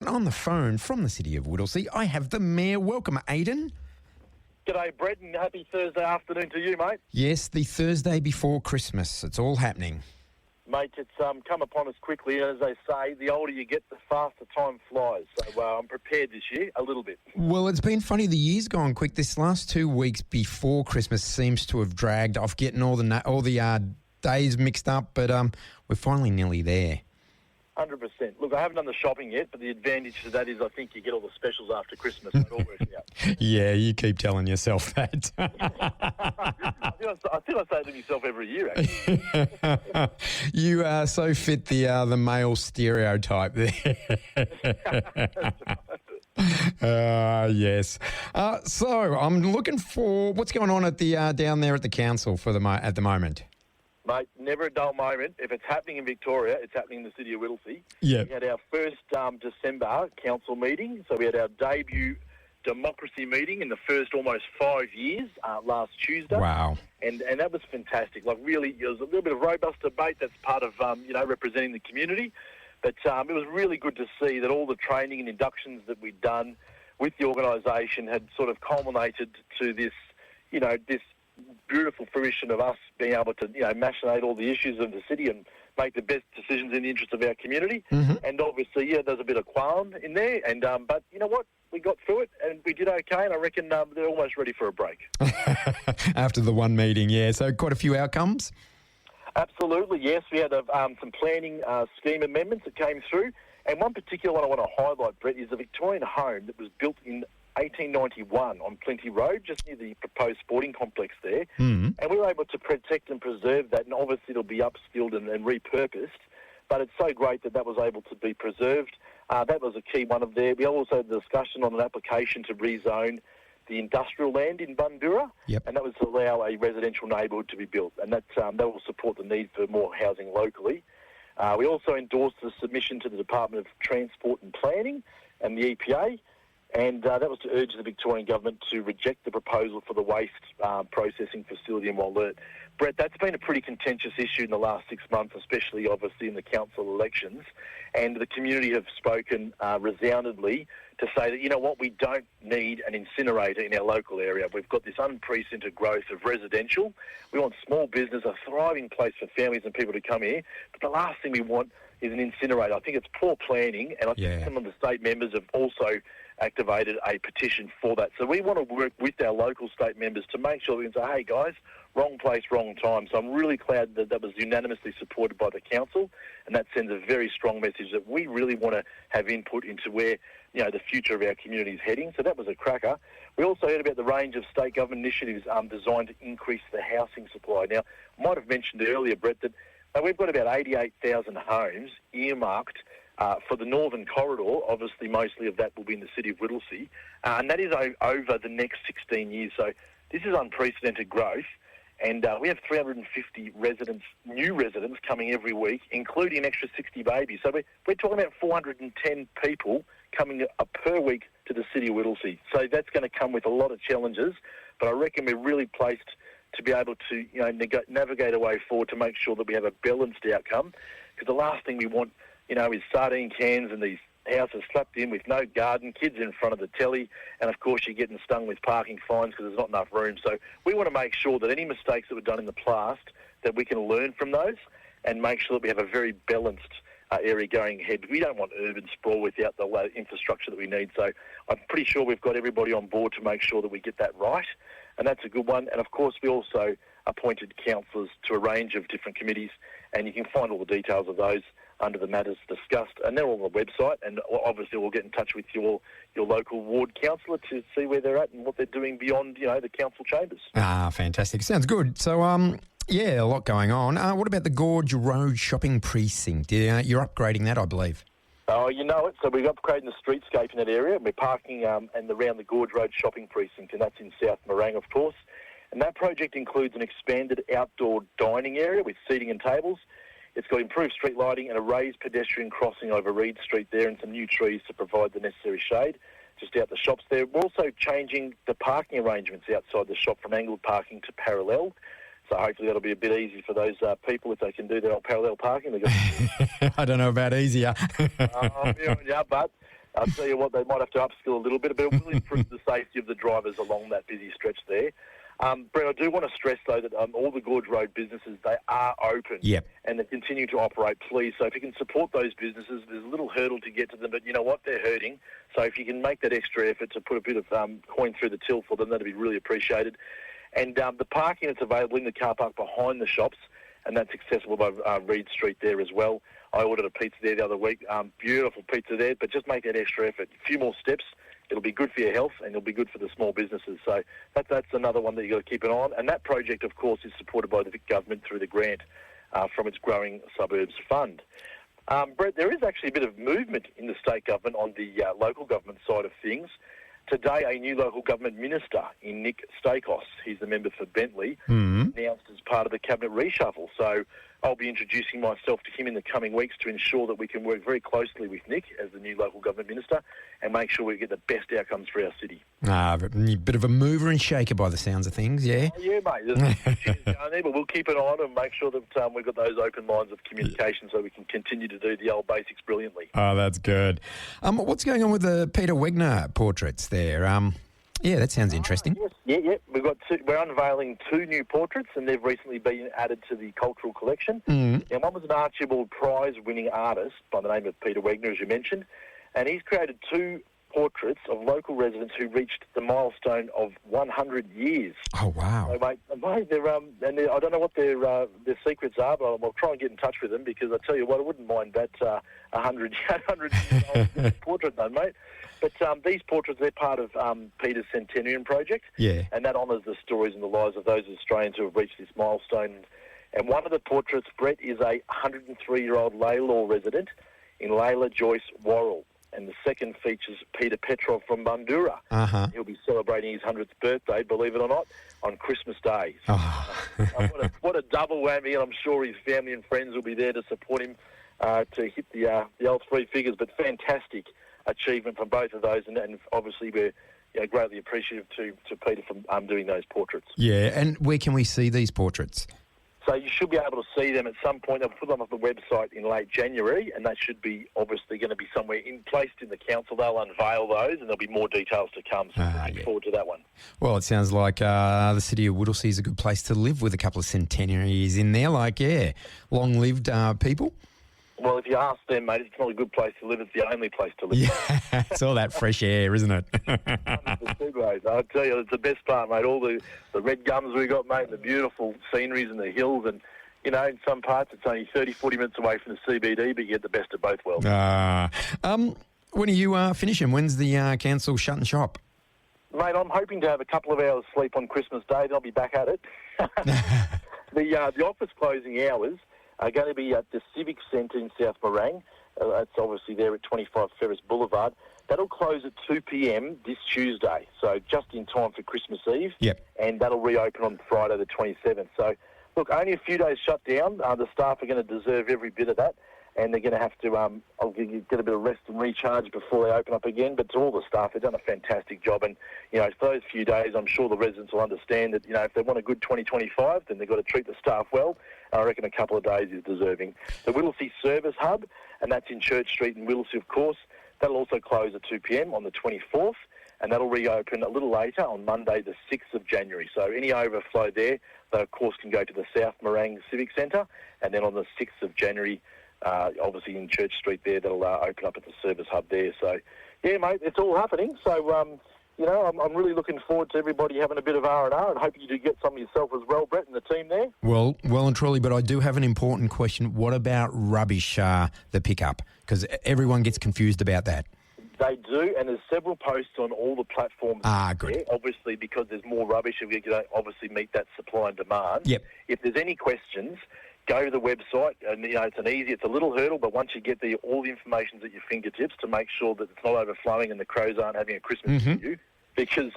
On the phone from the city of Whittlesea, I have the mayor. Welcome, Aidan. G'day, Brett, and happy Thursday afternoon to you, mate. Yes, the Thursday before Christmas. It's all happening. Mate, it's come upon us quickly, and as they say, the older you get, the faster time flies. So I'm prepared this year, a little bit. Well, it's been funny. The year's gone quick. This last 2 weeks before Christmas seems to have dragged off, getting all the days mixed up, but we're finally nearly there. 100%. Look, I haven't done the shopping yet, but the advantage to that is I think you get all the specials after Christmas. So it all works out. Yeah, you keep telling yourself that. I think I say it to myself every year, actually. You so fit the male stereotype there. Yes. So I'm looking for what's going on at the down there at the council at the moment. Mate, never a dull moment. If it's happening in Victoria, it's happening in the city of Whittlesea. Yeah. We had our first December council meeting, so we had our debut democracy meeting in the first almost 5 years last Tuesday. Wow. And that was fantastic. Like, really, there was a little bit of robust debate. That's part of, representing the community. But it was really good to see that all the training and inductions that we'd done with the organisation had sort of culminated to this, this beautiful fruition of us being able to, machinate all the issues of the city and make the best decisions in the interest of our community. Mm-hmm. And obviously, there's a bit of qualm in there. And but you know what? We got through it and we did okay. And I reckon they're almost ready for a break. After the one meeting, yeah. So quite a few outcomes. Absolutely, yes. We had some planning scheme amendments that came through. And one particular one I want to highlight, Brett, is a Victorian home that was built in 1891 on Plenty Road, just near the proposed sporting complex there. Mm-hmm. And we were able to protect and preserve that, and obviously it'll be upskilled and repurposed. But it's so great that was able to be preserved. That was a key one of there. We also had a discussion on an application to rezone the industrial land in Bundoora, yep. And that was to allow a residential neighbourhood to be built, and that will support the need for more housing locally. We also endorsed the submission to the Department of Transport and Planning and the EPA, and that was to urge the Victorian Government to reject the proposal for the waste processing facility in Wollert. Brett, that's been a pretty contentious issue in the last 6 months, especially obviously in the council elections, and the community have spoken resoundingly to say that, you know what, we don't need an incinerator in our local area. We've got this unprecedented growth of residential. We want small business, a thriving place for families and people to come here, but the last thing we want is an incinerator. I think it's poor planning, and I think some of the state members have also activated a petition for that. So we want to work with our local state members to make sure we can say, hey guys, wrong place, wrong time. So I'm really glad that was unanimously supported by the council, and that sends a very strong message that we really want to have input into where the future of our community is heading. So that was a cracker. We also heard about the range of state government initiatives designed to increase the housing supply. Now, I might have mentioned earlier, Brett, that we've got about 88,000 homes earmarked for the Northern Corridor. Obviously, mostly of that will be in the city of Whittlesea, and that is over the next 16 years. So this is unprecedented growth, and we have 350 new residents coming every week, including an extra 60 babies. So we're talking about 410 people coming per week to the city of Whittlesea. So that's going to come with a lot of challenges, but I reckon we're really placed to be able to navigate a way forward to make sure that we have a balanced outcome, because the last thing we want is sardine cans and these houses slapped in with no garden, kids in front of the telly, and of course you're getting stung with parking fines because there's not enough room. So we want to make sure that any mistakes that were done in the past, that we can learn from those and make sure that we have a very balanced area going ahead. We don't want urban sprawl without the infrastructure that we need. So I'm pretty sure we've got everybody on board to make sure that we get that right, and that's a good one. And of course we also appointed councillors to a range of different committees, and you can find all the details of those under the matters discussed, and they're all on the website, and obviously we'll get in touch with your local ward councillor to see where they're at and what they're doing beyond, the council chambers. Fantastic. Sounds good. So, a lot going on. What about the Gorge Road shopping precinct? You're upgrading that, I believe. Oh, you know it. So we're upgrading the streetscape in that area. We're parking and around the Gorge Road shopping precinct, and that's in South Morang, of course. And that project includes an expanded outdoor dining area with seating and tables. It's got improved street lighting and a raised pedestrian crossing over Reed Street there, and some new trees to provide the necessary shade just out the shops there. We're also changing the parking arrangements outside the shop from angled parking to parallel. So hopefully that'll be a bit easy for those people if they can do their old parallel parking. I don't know about easier. Yeah, but I'll tell you what, they might have to upskill a little bit, but it will improve the safety of the drivers along that busy stretch there. Brett, I do want to stress, though, that all the Gorge Road businesses, they are open. Yep. And they continue to operate, please. So if you can support those businesses, there's a little hurdle to get to them, but you know what? They're hurting. So if you can make that extra effort to put a bit of coin through the till for them, that'd be really appreciated. And the parking that's available in the car park behind the shops, and that's accessible by Reed Street there as well. I ordered a pizza there the other week. Beautiful pizza there, but just make that extra effort. A few more steps. It'll be good for your health and it'll be good for the small businesses. So that's another one that you've got to keep an eye on. And that project, of course, is supported by the Vic government through the grant from its Growing Suburbs Fund. Brett, there is actually a bit of movement in the state government on the local government side of things. Today, a new local government minister in Nick Stakos, he's the member for Bentley, announced as part of the cabinet reshuffle. So I'll be introducing myself to him in the coming weeks to ensure that we can work very closely with Nick as the new local government minister and make sure we get the best outcomes for our city. A bit of a mover and shaker by the sounds of things, yeah? Oh, yeah, mate. There's going there, but we'll keep an eye on it and make sure that we've got those open lines of communication so we can continue to do the old basics brilliantly. Oh, that's good. What's going on with the Peter Wegner portraits there? Yeah, that sounds interesting. Yes. Yeah. We're unveiling 2 new portraits, and they've recently been added to the cultural collection. And one was an Archibald Prize-winning artist by the name of Peter Wegner, as you mentioned, and he's created 2 portraits of local residents who reached the milestone of 100 years. Oh, wow. So, mate, they're, I don't know what their secrets are, but I'll try and get in touch with them because I tell you what, I wouldn't mind that 100-year-old portrait though, mate. But these portraits, they're part of Peter's Centenarian Project, and that honours the stories and the lives of those Australians who have reached this milestone. And one of the portraits, Brett, is a 103-year-old Laylaw resident in Layla Joyce Worrell. And the second features Peter Petrov from Bundoora. He'll be celebrating his 100th birthday, believe it or not, on Christmas Day. So, what a double whammy, and I'm sure his family and friends will be there to support him to hit the old 3 figures. But fantastic achievement from both of those, and obviously we're greatly appreciative to Peter for doing those portraits. Yeah, and where can we see these portraits? So you should be able to see them at some point. They'll put them on the website in late January, and that should be obviously going to be somewhere placed in the council. They'll unveil those, and there'll be more details to come. So looking forward to that one. Well, it sounds like the city of Whittlesea is a good place to live with a couple of centenaries in there. Long-lived people. Well, if you ask them, mate, it's not a good place to live. It's the only place to live. Yeah, it's all that fresh air, isn't it? 100%, mate. I'll tell you, it's the best part, mate. All the red gums we got, mate, and the beautiful sceneries and the hills. And, in some parts it's only 30, 40 minutes away from the CBD, but you get the best of both worlds. When are you finishing? When's the council shutting shop? Mate, I'm hoping to have a couple of hours sleep on Christmas Day, then I'll be back at it. The office closing hours are going to be at the Civic Centre in South Morang. That's obviously there at 25 Ferris Boulevard. That'll close at 2 p.m. this Tuesday, so just in time for Christmas Eve. Yep. And that'll reopen on Friday the 27th. So, look, only a few days shut down. The staff are going to deserve every bit of that, and they're going to have to get a bit of rest and recharge before they open up again. But to all the staff, they've done a fantastic job. And, for those few days, I'm sure the residents will understand that, if they want a good 2025, then they've got to treat the staff well. I reckon a couple of days is deserving. The Whittlesea Service Hub, and that's in Church Street in Whittlesea, of course, that'll also close at 2 p.m. on the 24th, and that'll reopen a little later on Monday, the 6th of January. So any overflow there, they, of course, can go to the South Morang Civic Centre, and then on the 6th of January, obviously in Church Street there, they'll open up at the Service Hub there. So, yeah, mate, it's all happening. So, I'm really looking forward to everybody having a bit of R&R, and hope you do get some yourself as well, Brett, and the team there. Well and truly, but I do have an important question. What about rubbish, the pickup? Because everyone gets confused about that. They do, and there's several posts on all the platforms. Good. There, obviously, because there's more rubbish, and we can obviously meet that supply and demand. Yep. If there's any questions, go to the website, and it's a little hurdle, but once you get all the information's at your fingertips to make sure that it's not overflowing and the crows aren't having a Christmas queue. Because,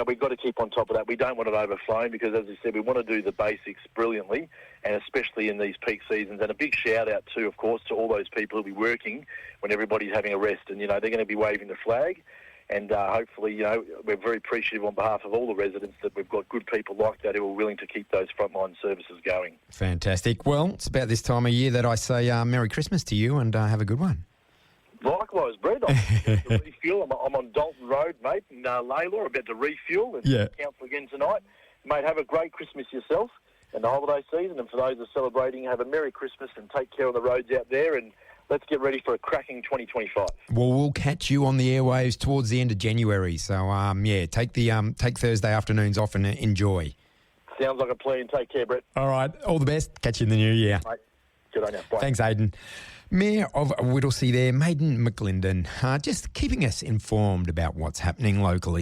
we've got to keep on top of that. We don't want it overflowing because, as I said, we want to do the basics brilliantly, and especially in these peak seasons. And a big shout-out, too, of course, to all those people who'll be working when everybody's having a rest. And, they're going to be waving the flag. And hopefully, we're very appreciative on behalf of all the residents that we've got good people like that who are willing to keep those frontline services going. Fantastic. Well, it's about this time of year that I say Merry Christmas to you and have a good one. Likewise, Brett. I'm about to refuel. I'm on Dalton Road, mate, in Layla. I'm about to refuel and council again tonight. Mate, have a great Christmas yourself and the holiday season. And for those that are celebrating, have a Merry Christmas and take care of the roads out there. And let's get ready for a cracking 2025. Well, we'll catch you on the airwaves towards the end of January. So, take Thursday afternoons off and enjoy. Sounds like a plan. Take care, Brett. All right. All the best. Catch you in the new year. Mate, good on you. Bye. Thanks, Aidan. Mayor of Whittlesea there, Maiden McLinden, just keeping us informed about what's happening locally.